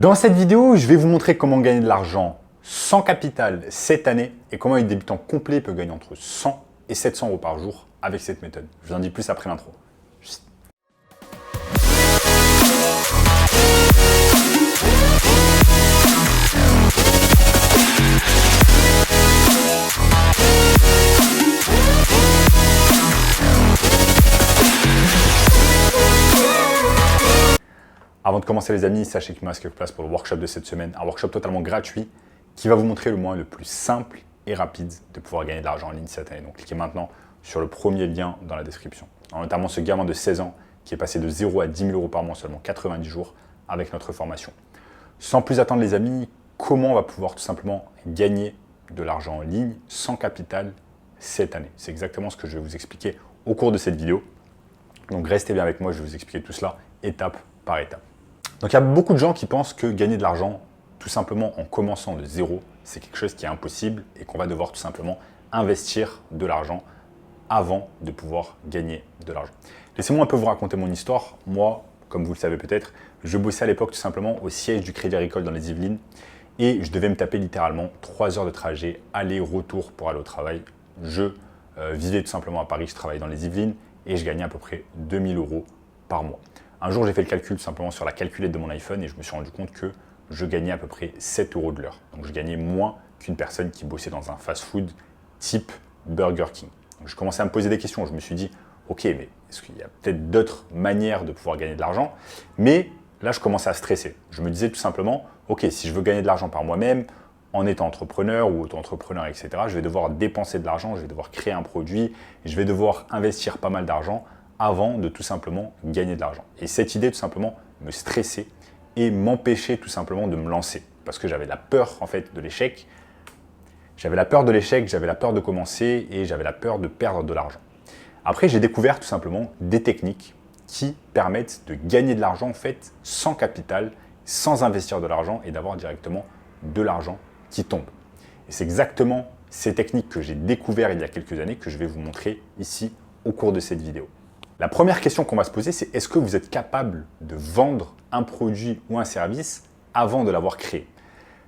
Dans cette vidéo, je vais vous montrer comment gagner de l'argent sans capital cette année et comment un débutant complet peut gagner entre 100 et 700 euros par jour avec cette méthode. Je vous en dis plus après l'intro. Avant de commencer les amis, sachez qu'il me reste quelques places pour le workshop de cette semaine, un workshop totalement gratuit qui va vous montrer le moyen le plus simple et rapide de pouvoir gagner de l'argent en ligne cette année. Donc cliquez maintenant sur le premier lien dans la description. Alors, notamment ce gamin de 16 ans qui est passé de 0 à 10 000 euros par mois en seulement 90 jours avec notre formation. Sans plus attendre les amis, comment on va pouvoir tout simplement gagner de l'argent en ligne sans capital cette année? C'est exactement ce que je vais vous expliquer au cours de cette vidéo. Donc restez bien avec moi, je vais vous expliquer tout cela étape par étape. Donc il y a beaucoup de gens qui pensent que gagner de l'argent tout simplement en commençant de zéro, c'est quelque chose qui est impossible et qu'on va devoir tout simplement investir de l'argent avant de pouvoir gagner de l'argent. Laissez-moi un peu vous raconter mon histoire. Moi, comme vous le savez peut-être, je bossais à l'époque tout simplement au siège du Crédit Agricole dans les Yvelines et je devais me taper littéralement 3 heures de trajet aller-retour pour aller au travail. Je vivais tout simplement à Paris, je travaillais dans les Yvelines et je gagnais à peu près 2 000 euros par mois. Un jour, j'ai fait le calcul tout simplement sur la calculette de mon iPhone et je me suis rendu compte que je gagnais à peu près 7 euros de l'heure. Donc, je gagnais moins qu'une personne qui bossait dans un fast-food type Burger King. Donc, je commençais à me poser des questions. Je me suis dit, ok, mais est-ce qu'il y a peut-être d'autres manières de pouvoir gagner de l'argent? Mais là, je commençais à stresser. Je me disais tout simplement, ok, si je veux gagner de l'argent par moi-même, en étant entrepreneur ou auto-entrepreneur, etc., je vais devoir dépenser de l'argent, je vais devoir créer un produit, je vais devoir investir pas mal d'argent avant de tout simplement gagner de l'argent. Et cette idée tout simplement me stressait et m'empêchait tout simplement de me lancer parce que j'avais la peur en fait de l'échec. J'avais la peur de l'échec, j'avais la peur de commencer et j'avais la peur de perdre de l'argent. Après, j'ai découvert tout simplement des techniques qui permettent de gagner de l'argent en fait sans capital, sans investir de l'argent et d'avoir directement de l'argent qui tombe. Et c'est exactement ces techniques que j'ai découvertes il y a quelques années que je vais vous montrer ici au cours de cette vidéo. La première question qu'on va se poser, c'est est-ce que vous êtes capable de vendre un produit ou un service avant de l'avoir créé?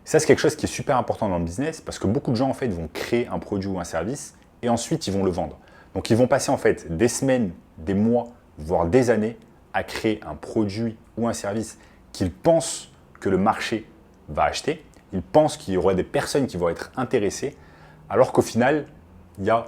Ça, c'est quelque chose qui est super important dans le business parce que beaucoup de gens en fait vont créer un produit ou un service et ensuite ils vont le vendre. Donc ils vont passer en fait des semaines, des mois, voire des années à créer un produit ou un service qu'ils pensent que le marché va acheter. Ils pensent qu'il y aura des personnes qui vont être intéressées alors qu'au final, il y a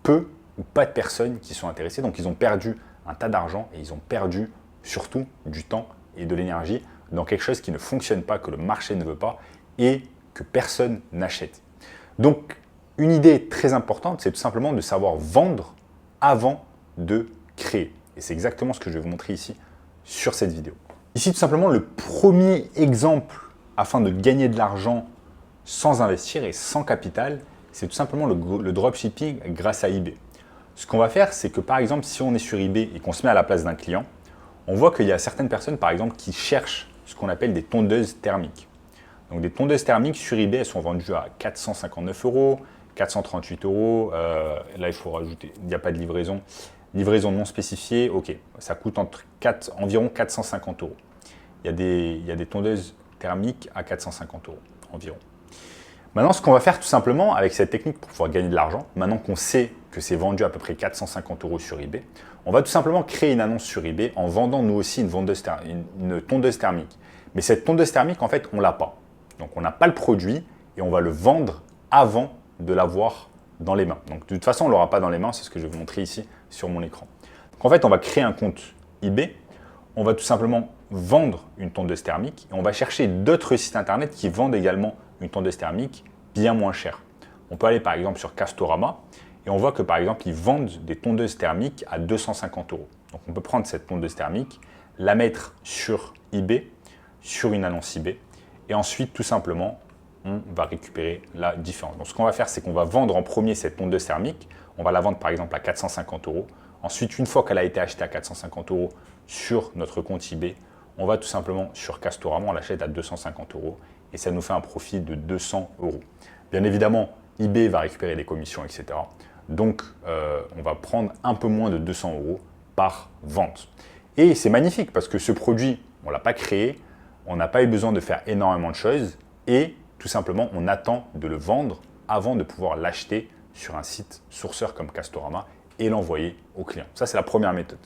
peu ou pas de personnes qui sont intéressées. Donc, ils ont perdu un tas d'argent et ils ont perdu surtout du temps et de l'énergie dans quelque chose qui ne fonctionne pas, que le marché ne veut pas et que personne n'achète. Donc, une idée très importante, c'est tout simplement de savoir vendre avant de créer. Et c'est exactement ce que je vais vous montrer ici sur cette vidéo. Ici, tout simplement, le premier exemple afin de gagner de l'argent sans investir et sans capital, c'est tout simplement le dropshipping grâce à eBay. Ce qu'on va faire, c'est que par exemple, si on est sur eBay et qu'on se met à la place d'un client, on voit qu'il y a certaines personnes, par exemple, qui cherchent ce qu'on appelle des tondeuses thermiques. Donc des tondeuses thermiques sur eBay, elles sont vendues à 459 euros, 438 euros. Là, il faut rajouter, il n'y a pas de livraison. Livraison non spécifiée, ok, ça coûte environ 450 euros. Il y a des tondeuses thermiques à 450 euros environ. Maintenant, ce qu'on va faire tout simplement avec cette technique pour pouvoir gagner de l'argent, maintenant qu'on sait que c'est vendu à peu près 450 euros sur eBay, on va tout simplement créer une annonce sur eBay en vendant nous aussi une tondeuse thermique. Mais cette tondeuse thermique, en fait, on ne l'a pas. Donc, on n'a pas le produit et on va le vendre avant de l'avoir dans les mains. Donc, de toute façon, on ne l'aura pas dans les mains, c'est ce que je vais vous montrer ici sur mon écran. Donc, en fait, on va créer un compte eBay. On va tout simplement vendre une tondeuse thermique et on va chercher d'autres sites internet qui vendent également une tondeuse thermique bien moins chère. On peut aller par exemple sur Castorama et on voit que par exemple ils vendent des tondeuses thermiques à 250 euros. Donc on peut prendre cette tondeuse thermique, la mettre sur eBay, sur une annonce eBay et ensuite tout simplement on va récupérer la différence. Donc ce qu'on va faire, c'est qu'on va vendre en premier cette tondeuse thermique, on va la vendre par exemple à 450 euros. Ensuite, une fois qu'elle a été achetée à 450 euros sur notre compte eBay, on va tout simplement sur Castorama, on l'achète à 250 euros et ça nous fait un profit de 200 euros. Bien évidemment, eBay va récupérer des commissions, etc. Donc, on va prendre un peu moins de 200 euros par vente. Et c'est magnifique parce que ce produit, on ne l'a pas créé, on n'a pas eu besoin de faire énormément de choses et tout simplement, on attend de le vendre avant de pouvoir l'acheter sur un site sourceur comme Castorama et l'envoyer au client. Ça, c'est la première méthode.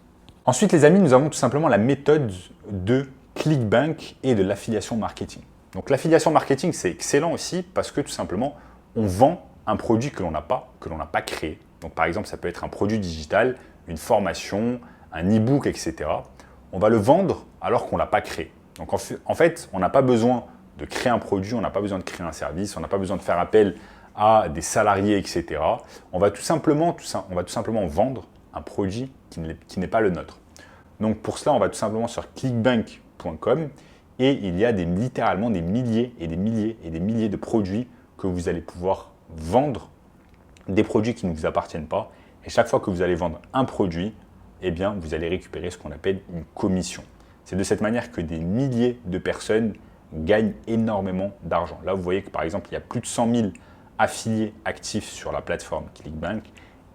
Ensuite, les amis, nous avons tout simplement la méthode de ClickBank et de l'affiliation marketing. Donc, l'affiliation marketing, c'est excellent aussi parce que tout simplement, on vend un produit que l'on n'a pas créé. Donc, par exemple, ça peut être un produit digital, une formation, un e-book, etc. On va le vendre alors qu'on ne l'a pas créé. Donc, en fait, on n'a pas besoin de créer un produit, on n'a pas besoin de créer un service, on n'a pas besoin de faire appel à des salariés, etc. On va tout simplement vendre un produit qui n'est pas le nôtre. Donc pour cela, on va tout simplement sur clickbank.com et il y a littéralement des milliers et des milliers et des milliers de produits que vous allez pouvoir vendre, des produits qui ne vous appartiennent pas. Et chaque fois que vous allez vendre un produit, eh bien, vous allez récupérer ce qu'on appelle une commission. C'est de cette manière que des milliers de personnes gagnent énormément d'argent. Là, vous voyez que par exemple, il y a plus de 100 000 affiliés actifs sur la plateforme ClickBank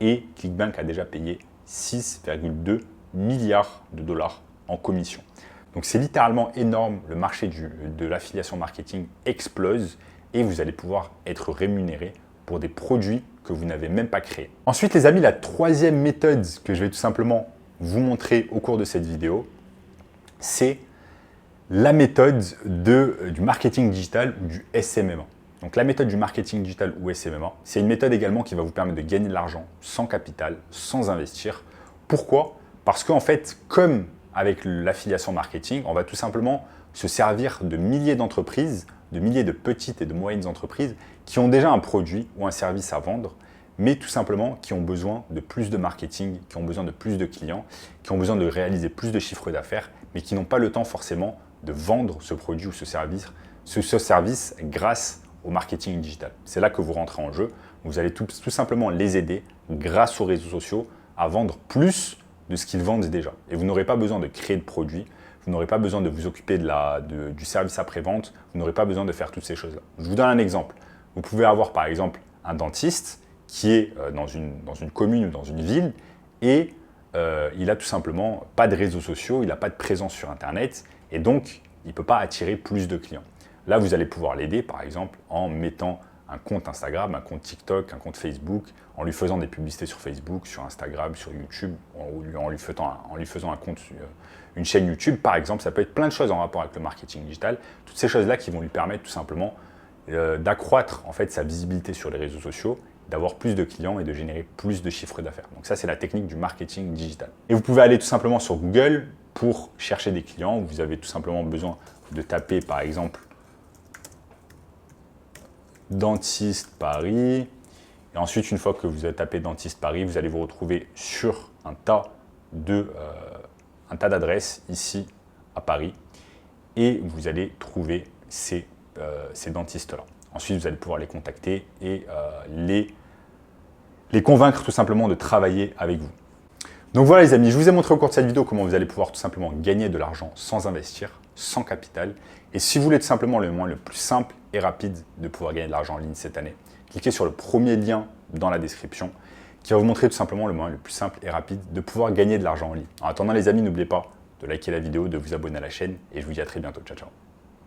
et ClickBank a déjà payé 6,2 milliards de dollars en commission. Donc c'est littéralement énorme, le marché de l'affiliation marketing explose et vous allez pouvoir être rémunéré pour des produits que vous n'avez même pas créés. Ensuite les amis, la troisième méthode que je vais tout simplement vous montrer au cours de cette vidéo, c'est la méthode du marketing digital ou du SMMA. Donc la méthode du marketing digital ou SMMA, c'est une méthode également qui va vous permettre de gagner de l'argent sans capital, sans investir. Pourquoi? Parce qu'en fait, comme avec l'affiliation marketing, on va tout simplement se servir de milliers d'entreprises, de milliers de petites et de moyennes entreprises qui ont déjà un produit ou un service à vendre, mais tout simplement qui ont besoin de plus de marketing, qui ont besoin de plus de clients, qui ont besoin de réaliser plus de chiffres d'affaires, mais qui n'ont pas le temps forcément de vendre ce produit ou ce service grâce au marketing digital. C'est là que vous rentrez en jeu. Vous allez tout simplement les aider grâce aux réseaux sociaux à vendre plus de ce qu'ils vendent déjà. Et vous n'aurez pas besoin de créer de produits, vous n'aurez pas besoin de vous occuper du service après-vente, vous n'aurez pas besoin de faire toutes ces choses-là. Je vous donne un exemple. Vous pouvez avoir par exemple un dentiste qui est dans une commune ou dans une ville et il n'a tout simplement pas de réseaux sociaux, il n'a pas de présence sur Internet et donc il ne peut pas attirer plus de clients. Là, vous allez pouvoir l'aider par exemple en mettant un compte Instagram, un compte TikTok, un compte Facebook, en lui faisant des publicités sur Facebook, sur Instagram, sur YouTube, en lui faisant un compte, une chaîne YouTube par exemple. Ça peut être plein de choses en rapport avec le marketing digital. Toutes ces choses-là qui vont lui permettre tout simplement d'accroître en fait sa visibilité sur les réseaux sociaux, d'avoir plus de clients et de générer plus de chiffres d'affaires. Donc ça, c'est la technique du marketing digital. Et vous pouvez aller tout simplement sur Google pour chercher des clients. Vous avez tout simplement besoin de taper par exemple dentiste Paris. Et ensuite, une fois que vous avez tapé dentiste Paris, vous allez vous retrouver sur un tas d'adresses ici à Paris. Et vous allez trouver ces dentistes-là. Ensuite, vous allez pouvoir les contacter et les convaincre tout simplement de travailler avec vous. Donc voilà les amis, je vous ai montré au cours de cette vidéo comment vous allez pouvoir tout simplement gagner de l'argent sans investir, sans capital. Et si vous voulez tout simplement le moyen le plus simple et rapide de pouvoir gagner de l'argent en ligne cette année, cliquez sur le premier lien dans la description qui va vous montrer tout simplement le moyen le plus simple et rapide de pouvoir gagner de l'argent en ligne. En attendant les amis, n'oubliez pas de liker la vidéo, de vous abonner à la chaîne et je vous dis à très bientôt. Ciao, ciao.